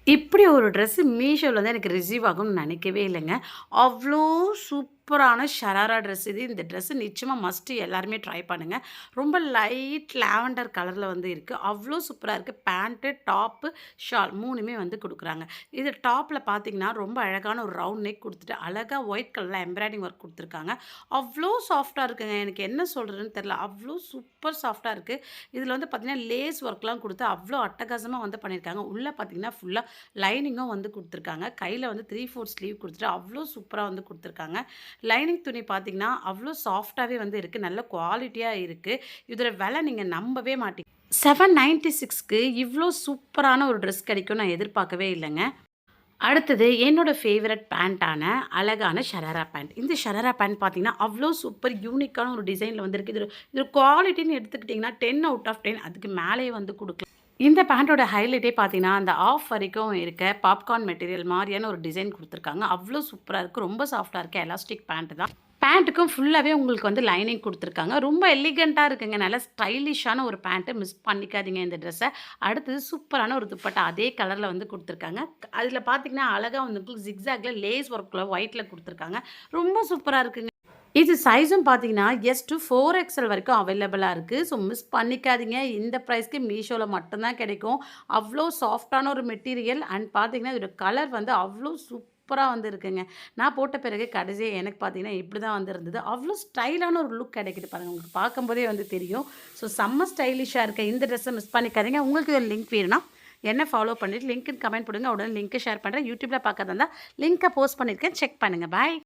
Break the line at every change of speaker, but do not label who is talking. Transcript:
இப்படி ஒரு ட்ரெஸ்ஸு மீஷோல வந்து எனக்கு ரிசீவ் ஆகும்னு நினைக்கவே இல்லைங்க. அவ்ளோ சூப்பரான ஷராரா ட்ரெஸ் இது. இந்த ட்ரெஸ்ஸு நிச்சயமா மஸ்ட்டு எல்லாருமே ட்ரை பண்ணுங்க. ரொம்ப லைட் லாவெண்டர் கலர்ல வந்து இருக்கு. அவ்ளோ சூப்பரா இருக்கு. பேண்ட்டு, டாப்பு, ஷால் 3மே வந்து குடுக்குறாங்க. இது டாப்ல பார்த்தீங்கன்னா, ரொம்ப அழகான ஒரு ரவுண்ட் நெக் குடுத்துட்டு, அழகா ஒயிட் கலர்ல எம்ப்ராய்டிங் ஒர்க் குடுத்துருக்காங்க. அவ்ளோ சாஃப்ட்டா இருக்குங்க. எனக்கு என்ன சொல்றதுன்னு தெரியல. அவ்ளோ சூப்பர் சாஃப்ட்டா இருக்கு. இதில வந்து பார்த்தீங்கன்னா, லேஸ் ஒர்க்லாம் குடுத்து அவ்ளோ அட்டகாசமா வந்து பண்ணியிருக்காங்க. உள்ள பார்த்தீங்கன்னா, ஃபுல்லா லைனிங்கும் வந்து குடுத்துருக்காங்க. கையில வந்து 3/4 ஸ்லீவ் குடுத்துட்டு அவ்ளோ சூப்பரா வந்து குடுத்துருக்காங்க. லைனிங் துணி பார்த்தீங்கன்னா, அவ்ளோ சாஃப்ட்டாவே வந்து இருக்கு. நல்ல குவாலிட்டியா இருக்கு. இதோட விலை நீங்க நம்பவே மாட்டீங்க. 796க்கு இவ்ளோ சூப்பரான ஒரு ட்ரெஸ் கிடைக்கும்னு நான் எதிர்பார்க்கவே இல்லங்க. அடுத்தது என்னோட ஃபேவரைட் பேண்டான அழகான ஷராரா பேண்ட். இந்த ஷராரா பேண்ட் பார்த்தீங்கன்னா, அவ்ளோ சூப்பர் யூனிக்கான ஒரு டிசைன்ல வந்திருக்கு. இது குவாலிட்டின்னு எடுத்துக்கிட்டிங்கன்னா 10 அவுட் ஆஃப் 10 அதுக்கு மேலேயே வந்து குடுக்கலாம். இந்த பேண்டோட ஹைலைட்டே பார்த்தீங்கன்னா, அந்த ஆஃப் வரைக்கும் இருக்க பாப்கார்ன் மெட்டீரியல் மாரியான ஒரு டிசைன் குடுத்துருக்காங்க. அவ்ளோ சூப்பரா இருக்கு. ரொம்ப சாஃப்ட்டா இருக்கு. எலாஸ்டிக் பேண்ட் தான். பேண்ட்டுக்கும் ஃபுல்லாவே உங்களுக்கு வந்து லைனிங் குடுத்துருக்காங்க. ரொம்ப எலிகன்ட்டா இருக்குங்க. நல்ல ஸ்டைலிஷான ஒரு பேண்ட்டு. மிஸ் பண்ணிக்காதீங்க இந்த ட்ரெஸ்ஸ. அடுத்தது சூப்பரான ஒரு துப்பட்டா. அதே கலர்ல வந்து குடுத்துருக்காங்க. அதில பார்த்தீங்கன்னா, அழகா வந்து ஜிக்ஸாக்ல லேஸ் ஒர்க்ல ஒயிட்ல குடுத்துருக்காங்க. ரொம்ப சூப்பரா இருக்குங்க. இது சைஸும் பார்த்தீங்கன்னா, எஸ் டூ 4XL வரைக்கும் அவைலபிளா இருக்கு. ஸோ மிஸ் பண்ணிக்காதீங்க. இந்த பிரைஸ்க்கு மீஷோல மட்டும் தான் கிடைக்கும். அவ்ளோ சாஃப்ட்டான ஒரு மெட்டீரியல் அண்ட் பார்த்தீங்கன்னா, இதோட கலர் வந்து அவ்ளோ சூப்பரா வந்து இருக்குங்க. நான் போட்ட பிறகு கடைசியா எனக்கு பார்த்தீங்கன்னா, இப்படி தான் வந்து இருந்தது. அவ்ளோ ஸ்டைலான ஒரு லுக் கிடைக்குது பாருங்க. உங்களுக்கு பார்க்கும்போதே வந்து தெரியும். ஸோ செம்ம ஸ்டைலிஷா இருக்க இந்த ட்ரெஸ்ஸ மிஸ் பண்ணிக்காதீங்க. உங்களுக்கு ஒரு லிங்க் வேணும்னா, என்ன ஃபாலோ பண்ணிட்டு லிங்க்ன்னு கமெண்ட் போடுங்க. உடனே லிங்க்க ஷேர் பண்றேன். YouTubeல பார்க்கறதா இருந்தா லிங்க்க போஸ்ட் பண்ணியிருக்கேன். செக் பண்ணுங்க. பாய்.